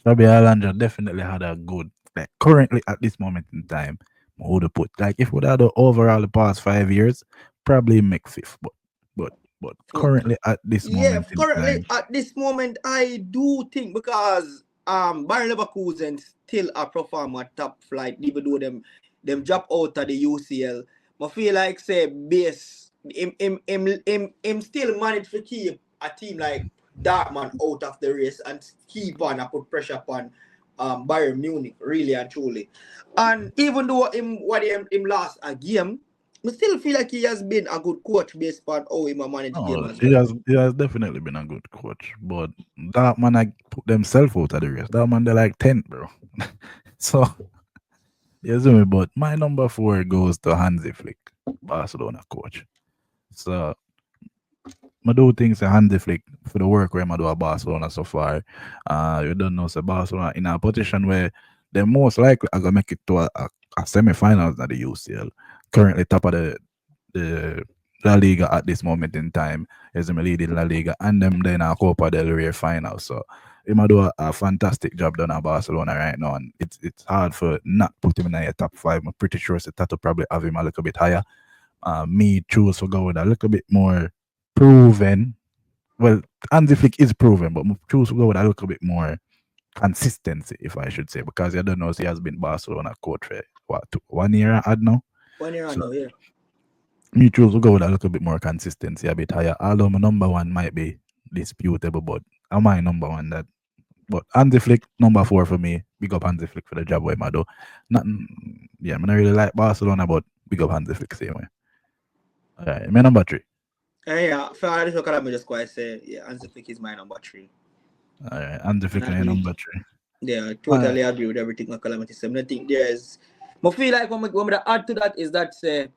Robbie Alondra definitely had a good, like currently at this moment in time, I would have put like if we had the overall the past 5 years, probably make fifth. But but currently at this Yeah, moment in currently time, at this moment, I do think because Bayer Leverkusen still a performer top flight, even though them drop out of the UCL. I feel like say base him still managed to keep a team like Dartman out of the race and keep on and put pressure upon Bayern Munich, really and truly. And even though him lost a game, I still feel like he has been a good coach based on how he manage the game no, as he well. has definitely been a good coach. But that man I put themselves out of the race. That man they're like 10th, bro. So you see me, but my number four goes to Hansi Flick, Barcelona coach. So I do think say Hansi Flick for the work where I do at Barcelona so far. You don't know, say Barcelona in a position where they most likely are gonna make it to a semi-finals at the UCL. Currently top of the La Liga at this moment in time is them leading La Liga and them then a Copa del Rey final. So he might do a fantastic job done at Barcelona right now, and it's hard for not put him in a top five. I'm pretty sure Tato probably have him a little bit higher. Me choose to go with a little bit more proven. Well, Hansi Flick is proven, but I choose to go with a little bit more consistency, if I should say, because I don't know, he has been Barcelona coach for what 1 year I had now. 1 year So now, yeah. me choose to go with a little bit more consistency, a bit higher. Although my number one might be disputable, but I'm my number one that. But Hansi Flick, number four for me. Big up Hansi Flick for the job where I do. Nothing, yeah, I don't really like Barcelona, but big up Hansi Flick same way. All right, my number three. And yeah, for this look at me just quite say, yeah, Hansi Flick is my number three. All right, Hansi And Flick I is agree. number three. Yeah, I All right. totally agree with everything that Calamity said. I think there's I feel like when we add to that is that say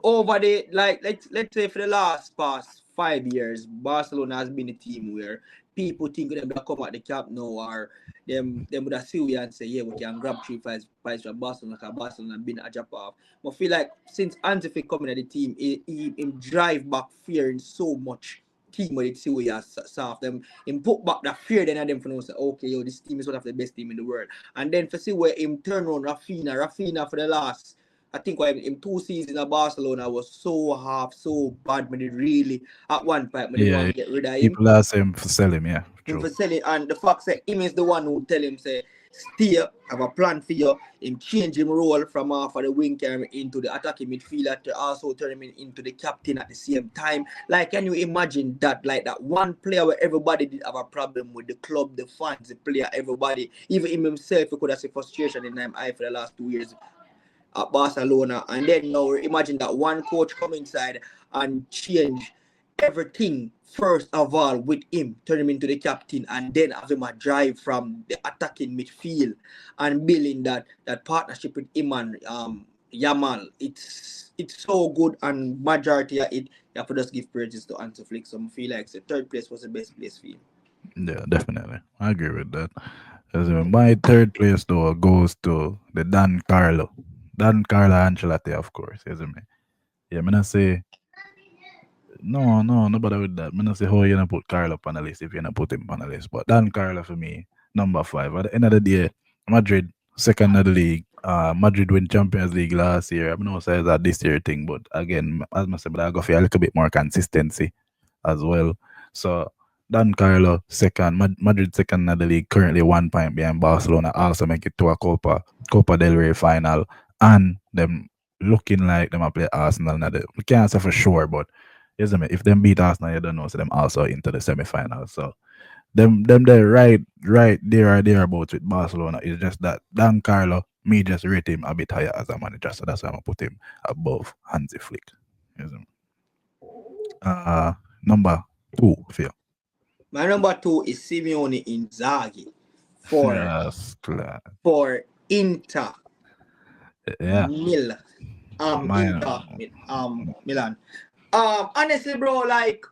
over the like let's say for the last past 5 years, Barcelona has been a team where people think them that come at the camp now or them would have see we and say, yeah, we can grab 3 5 from Barcelona because Barcelona been a drop off. I feel like since Hansi Flick coming at the team, he drive back fear in so much team where they see we are soft. Them him put back that fear then them for know say, okay, yo, this team is one of the best team in the world. And then for see where him turn around Rafinha for the last I think when in 2 seasons at Barcelona was so half so bad. Me did really at one point me did Yeah, want to get rid of him. people are saying for sell him. Yeah, Him true. for selling and the fact that him is the one who tell him say stay have a plan for you. Him change him role from for the wing carry into the attacking midfielder to also turn him into the captain at the same time. Like can you imagine that like that one player where everybody did have a problem with the club, the fans, the player, everybody, even him himself he could have seen frustration in him eye for the last 2 years at Barcelona, and then now imagine that one coach come inside and change everything first of all with him, turn him into the captain, and then have him a drive from the attacking midfield and building that partnership with him and Yamal. It's so good, and majority of it you have to just give praises to Hansi Flick. So I feel like the third place was the best place for him. Yeah, definitely. I agree with that. As my third place though goes to the Dan Carlo. Dan Carlo Ancelotti, of course, isn't me? Yeah, I'm gonna say No, nobody with that. I don't say how you gonna put Carlo on the list if you're gonna put him on the list. But Dan Carlo for me, number 5. At the end of the day, Madrid, second of the league. Madrid win Champions League last year. I don't know say that this year thing, but again, as I said, but I go for a little bit more consistency as well. So Dan Carlo second, Madrid second in the league, currently 1 point behind Barcelona. Also make it to a Copa del Rey final, and them looking like them a play Arsenal. Now we can't say for sure, but isn't it? If them beat Arsenal, you don't know, so them also into the semi-final. So them they're right there or thereabouts with Barcelona. It's just that Dan Carlo, me just rate him a bit higher as a manager, so that's why I'm gonna put him above Hansi Flick. Isn't it? Number 2 for you. My number 2 is Simeone Inzaghi for Yes, class. Inter Yeah, mine. Inter Milan. Honestly, bro, like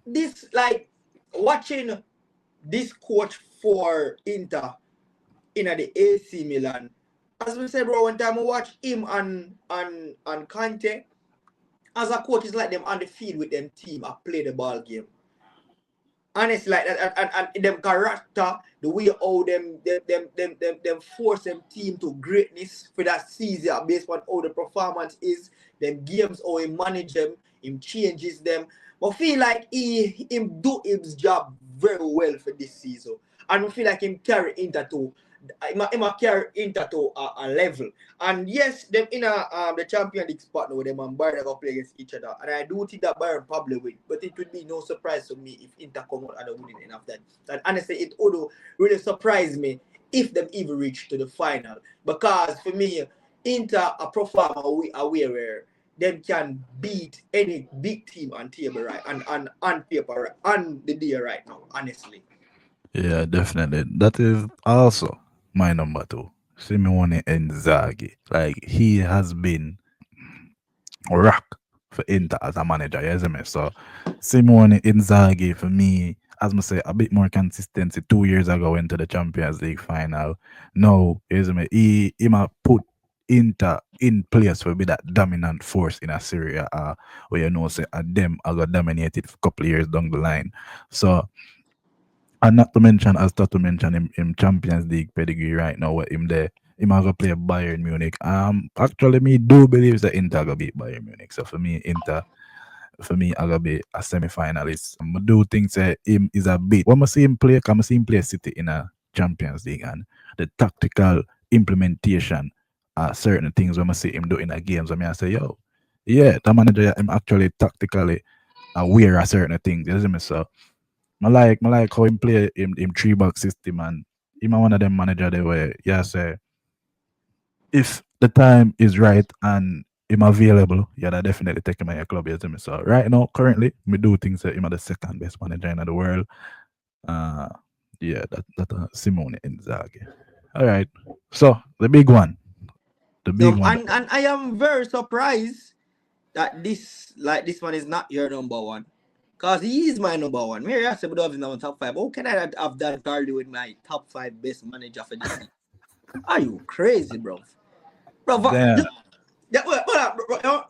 this, like watching this coach for Inter in the AC Milan. As we said, bro, one time I watch him and Conte as a coach, it's like them on the field with them team. I play the ball game. Honestly, like that, and them character, the way how them force them team to greatness for that season based on how the performance is, them games, how he manage them, him changes them. But I feel like him do his job very well for this season. And I feel like him carry Inter to him carry Inter to a level. And yes, them in the Champions League spot now, them and Bayern go play against each other. And I do think that Bayern probably win. But it would be no surprise to me if Inter come out and they wouldn't enough that. And honestly, it would really surprise me if them even reach to the final. Because for me, Inter a performer aware where them can beat any big team on table right and on paper right, on the day right now, honestly. Yeah, definitely. That is also my number 2. Simeone Inzaghi. Like he has been rock for Inter as a manager, you see me? So Simone Inzaghi for me, as I say, a bit more consistency. 2 years ago into the Champions League final. No, you see me? He might put Inter in place for be that dominant force in a Syria where you know say them are gonna dominate it for a couple of years down the line. So and not to mention, as to mention him Champions League pedigree right now with him there. Him a go play Bayern Munich. Actually me do believe that Inter gonna beat Bayern Munich. So for me I gonna be a semi-finalist. I do think that him is a bit when I see him play, come see him play City in a Champions League and the tactical implementation certain things when I see him do in a games. I mean I say, yo, yeah, the manager him actually tactically aware of certain things. You see me? So I like how him play him 3 box system and him a one of them manager there where yeah say if the time is right and him available, yeah, that definitely take him at your club, you see me. So right now, currently, me do think that him are the second best manager in the world. Uh yeah, that Simone Inzaghi. All right. So the big one. The big So one. and I am very surprised that this one is not your number one. Cause he is my number one. Mary I said have in our top five. How can I not have done Carly with my top 5 best manager for this season? Are you crazy, bro? Bro, Damn. bro,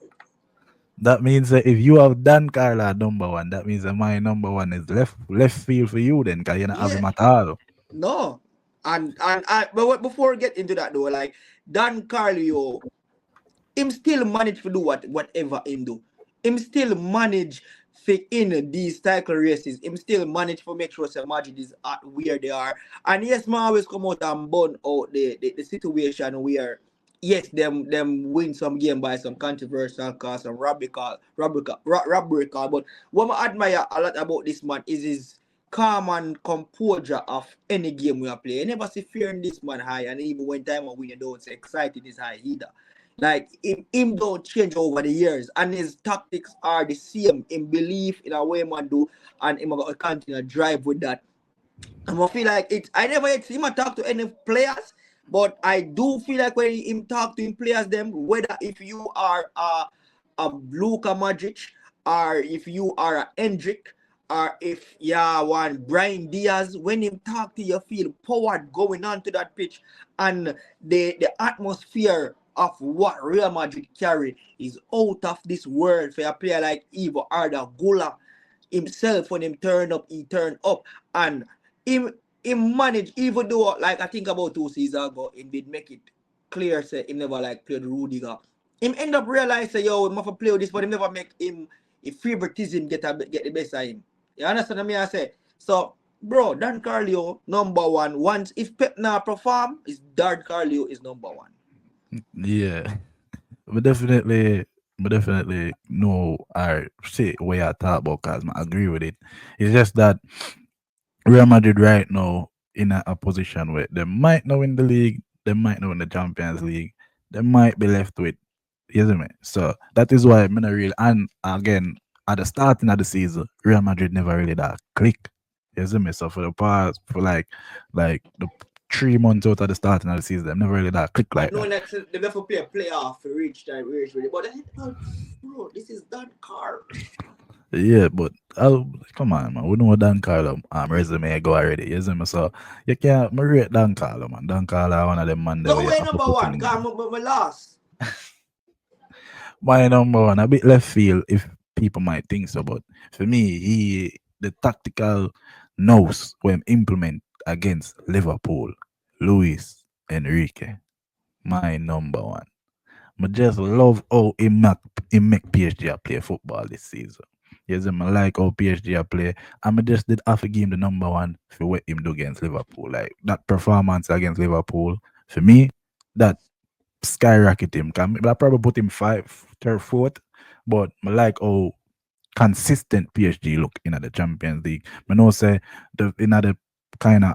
That means that if you have Dan Carla number 1, that means that my number 1 is left field for you then, because you don't have yeah, him at all. no. And I but before we get into that though, like Dan Carlio, him still manage to do whatever him do. Him still manage for in these cycle races. Him still manage to make sure that Madrid is at where they are. And yes, man always come out and burn out the situation where yes, them win some game by some controversial cause, some robbery call. But what I admire a lot about this man is his calm and composure of any game we are playing. You never see fear in this man high, and even when time when you don't say excited is high either. Like him don't change over the years, and his tactics are the same. In belief in a way man do, and him gonna continue to drive with that. And I feel like it. I never yet see him talk to any players, but I do feel like when him talk to him players, them whether if you are a Luka Magic or if you are a Hendrick or if you are one Brian Diaz, when him talk to you feel power going on to that pitch and the atmosphere of what Real Madrid carry is out of this world for a player like Ivo Arda Gula himself. When him turn up, he turn up. And him manage, even though like I think about 2 seasons ago, him did make it clear say him never like played Rudiger. Him end up realize say yo, him have to play with this, but him never make him if favoritism get the best of him. You understand what I say? So bro, Dan Carlo number one. Once if Pep now perform, is Dan Carlo is number one. Yeah. But definitely know I see where I talk about because I agree with it. It's just that Real Madrid right now in a position where they might not win the league, they might not win the Champions League, they might be left with, you see me? So that is why I'm not really, and again, at the starting of the season, Real Madrid never really that click. You see me? So for the past, for like the 3 months out of the starting of the season, they never really that click And like knowing that. that they have to play a playoff to reach that reach with it. But then, bro, this is Dan Carlo. Yeah, but come on, man. We know Dan Carlo resume go already. You see me? So you can't rate Dan Carlo, man. Dan Carlo one of them man the So way who you ain't have to number put one? him Cause in. I'm last. My number one, a bit left field if people might think so, but for me, he the tactical nose when implement against Liverpool, Luis Enrique, my number one. I just love how he make PSG a play football this season. Yes, I like how PSG a play. I just did half a game the number one for what him do against Liverpool. Like that performance against Liverpool, for me, that skyrocket him. I probably put him third, fourth, but I like how consistent PSG look in the Champions League. I know say the in the kind of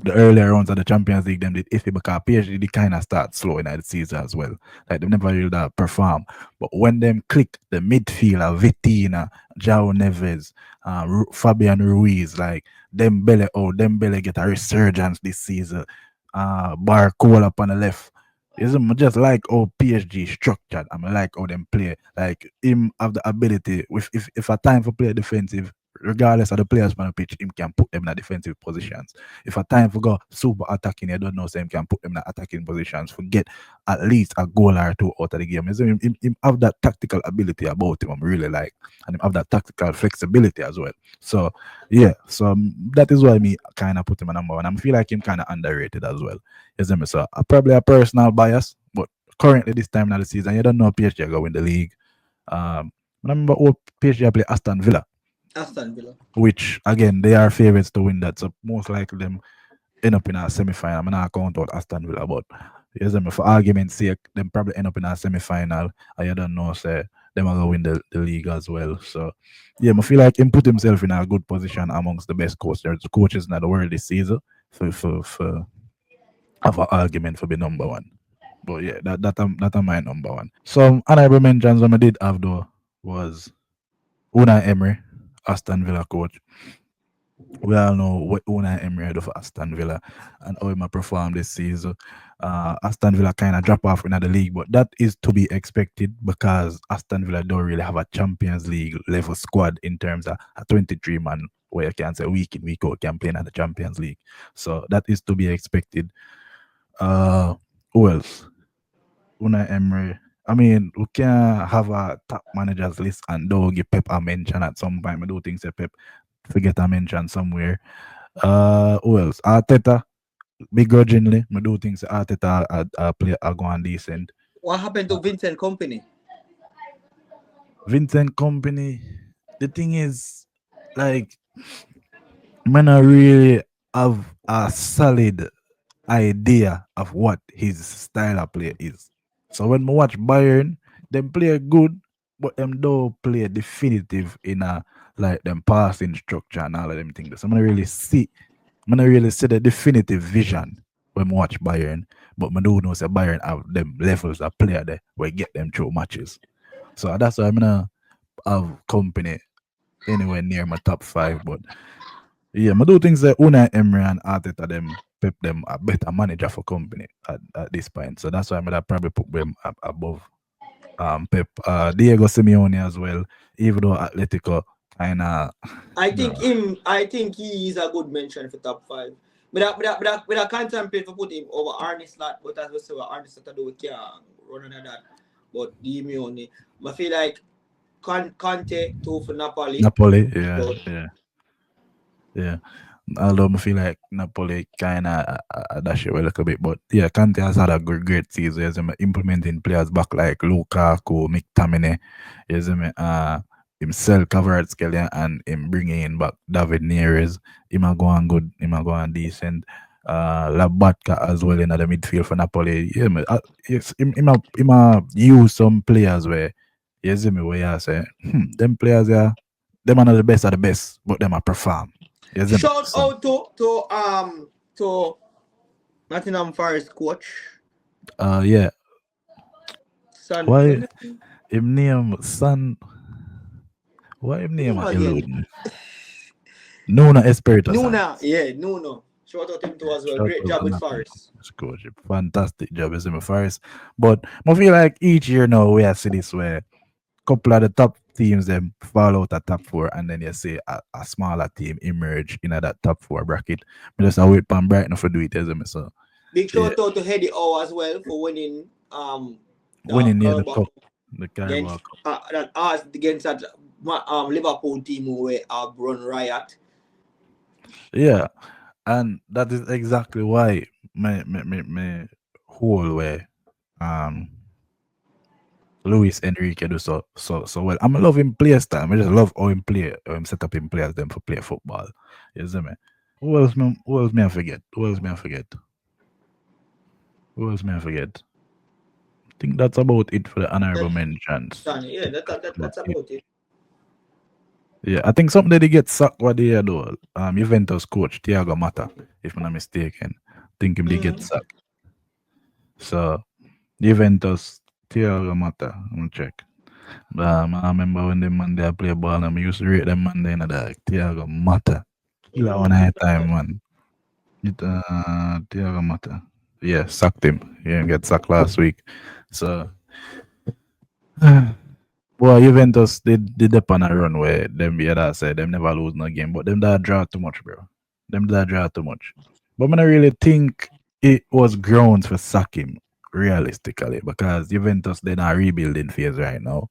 the earlier rounds of the Champions League, them did iffy because PSG they kind of start slow in the season as well. Like they never really that perform. But when them click the midfielder, Vitina, Jao Neves, Fabian Ruiz, like Dembele get a resurgence this season. Barcola up on the left. Is just like how PSG structured. I mean, like how them play. Like him have the ability. If a time for play defensive, regardless of the players on the pitch, him can put them in a defensive positions. If a time for go super attacking, you don't know, so him can put them in the attacking positions. Forget at least a goal or two out of the game. So him have that tactical ability about him. I'm really like, and him have that tactical flexibility as well. So yeah, so that is why me kind of put him at number one. I feel like him kind of underrated as well. You see me? So probably a personal bias, but currently this time of the season, you don't know PSG are going to win the league. I remember all PSG play Aston Villa, Aston Villa. which again they are favorites to win that. So most likely them end up in a semi final. I'm not count out Aston Villa, but yes, for argument's sake, them probably end up in a semi final. I don't know, say them are gonna win the league as well. So yeah, I feel like him put himself in a good position amongst the best coaches in the world this season for have an argument for the number one. But yeah, that are my number one. Some honorable mentions I did have though was Unai Emery, Aston Villa coach. We all know what Unai Emery had for Aston Villa and how he might perform this season. Aston Villa kind of drop off in the league, but that is to be expected because Aston Villa don't really have a Champions League level squad in terms of a 23 man where you can say week in, week out can play in the Champions League. So that is to be expected. Uh, who else? Unai Emery. I mean, we can have a top managers list and do give Pep a mention at some point. I do think say Pep forget a mention somewhere. Who else? Arteta, begrudgingly. I do think say Arteta play a go on decent. What happened to Vincent Company? Vincent Company. The thing is, like, man, I really have a solid idea of what his style of play is. So when I watch Bayern, them play good, but them don't play definitive in a like them passing structure and all of them things. So I don't really see the definitive vision when I watch Bayern, but I do know say Bayern have them levels of player there where get them through matches. So that's why I'm gonna have company anywhere near my top five. But yeah, I do think that Unai Emery and Arteta them Pep them a better manager for company at this point. So that's why I'm gonna probably put them above Pep. Diego Simeone as well, even though Atletico kinda I no. think him. I think he is a good mention for top five With a contemplate to put him over Arne Slot, but as we say, what Arne Slot do, we can't run under that. But the immune, I feel like Conte, two for Napoli. Napoli, yeah, So, yeah, yeah. Although I feel like Napoli kind of dash it a little bit, but yeah, Kante has had a great season. Yes, him implementing players back like Lukaku, McTominay, yes, himself covered Skelly and him bringing in back David Neres. Him a go on good, him a go on decent. Labatka as well in the midfield for Napoli. Yeah, yes, him a use some players where, yes, me where I say, them players, yeah, them are not the best of the best, but them a perform. Yes, me. shout So, out to Nottingham Forest coach. yeah. Son, Why when him name son? Why him name name a again? elude me? Nuno Espirito Nuna, Santos. yeah, Nuno. Shout out him too as well. Shout Great out job to with Nottingham Forest. Forest coach. Fantastic job as him first. But I feel like each year now we have see this where couple of the top teams them fall out at top four and then you see a smaller team emerge in that top four bracket. I just wait for Brighton for do it as me. So Big yeah. shout out to Eddie O as well for winning the Winning near the Carabao cup. The Carabao against Cup. that us against that Liverpool team who were run riot. Yeah. And that is exactly why my whole way um Luis Enrique do so well. I'm love him play style. I just love how him play, how him set up him players them for play football. You see me? Who else me I forget? Who else me I forget? Who else me I forget? I think that's about it for the honorable That, mentions. yeah, that's about it. Yeah, I think something that they get sacked what they do. Juventus coach Thiago Mata, if I'm not mistaken. Think him they get Mm-hmm. sacked. So Juventus Thiago Mata, I'm gonna check. I remember when them man they play ball and I used to rate them man there in the Thiago Mata. Killer one Mm-hmm. night time man. Thiago Mata. Yeah, sacked him. He didn't get sacked last week. So well, Juventus did up on a run where them the other side them never lose no game, but them that draw too much, bro. Them that draw too much. But I don't really think it was grounds for sack him realistically because Juventus they're not rebuilding phase right now,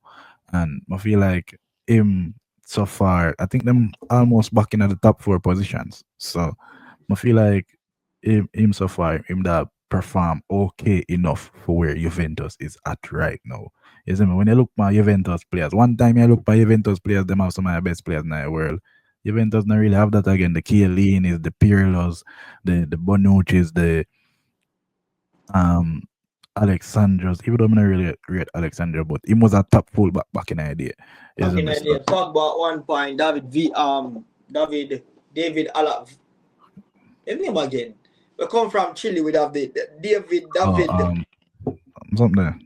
and I feel like him so far. I think them almost back in at the top four positions. So I feel like him so far, him that perform okay enough for where Juventus is at right now. You see me? When you look at Juventus players, one time you look at Juventus players, them have some of the best players in the world. Juventus don't really have that again. The Chiellini, the Pirlos, the Bonucci's, the um Alexandros. Even though I'm not really rate Alexandro, but he was a top fullback back in the day. You Back see in me? the So day, Pogba at one point, David Alab. His name again. We come from Chile with oh, David something there.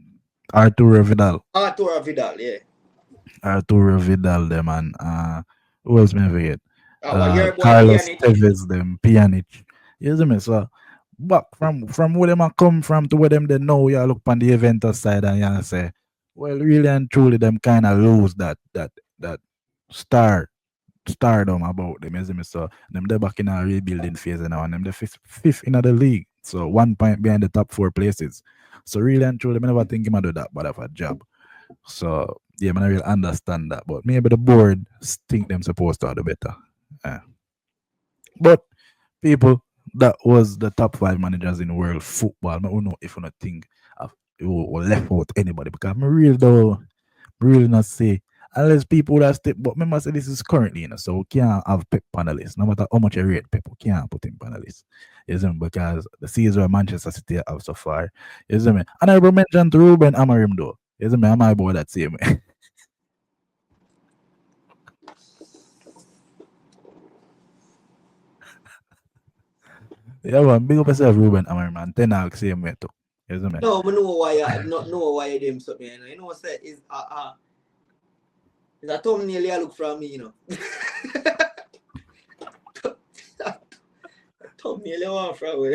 Arturo Vidal. Arturo Vidal, yeah. Arturo Vidal them and who else may I forget? What your boy Carlos Pjanic. Tevez them, Pjanic. You see me? So back from where them a come from to where them they know you look on the Juventus side and you say, well really and truly them kinda lose that star stardom about them, you see me? So them they back in a rebuilding phase now and them the fifth in the league. So 1 point behind the top four places. So really and truly, I never think him do that bad of a job. So yeah, man, I really understand that. But maybe the board think them supposed to do better. Yeah. But people, that was the top five managers in world football. I don't know if you not think of you left out anybody because I'm real though, really not say unless people that step. But remember, say this is currently, so we can't have Pep panelists. No matter how much you rate Pep, we can't put him panelists. Isn't it? Because the season where Manchester City have so far, isn't it? And I will mention to Ruben Amorim though. Isn't it? Am I about that same way? Yeah, man, big up yourself, Ruben Amorim, man. Ten Hag same way too. Isn't it? No, I know why not know why you them something. You know what say is it's a thumbnail you look from me, you know. Thumbnail you want from me.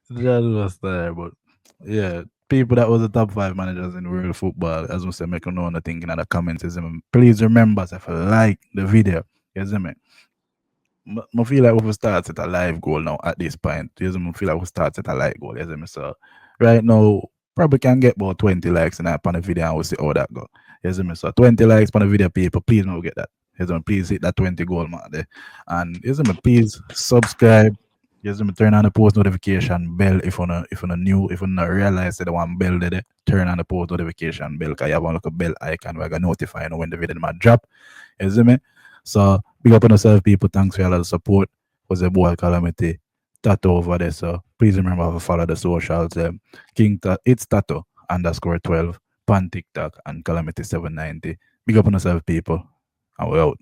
Yeah, that was there, but yeah, people that was the top five managers in world football, as we say, make you know thinking in the comments. Is please remember if you like the video, you see me? I feel like we will start at a live goal now at this point. You see me feel like we start at a live goal, you see me? So right now, probably can get about 20 likes in that on the video and we'll see how that go. You see me? So 20 likes on the video, people. Please don't get that. You see me? Please hit that 20 goal mark there. And you see me, please subscribe. You see me, turn on the post notification bell if you new, if you not realize that the one bell there, turn on the post notification bell because you have one like a bell icon where I can notify you when the video might drop. You see me? So big up on yourself, people. Thanks for all the support. Was a boy calamity. Tato over there. So please remember to follow the socials. It's Tato underscore 12 pan TikTok and calamity 790. Big up on yourself, people. And we out.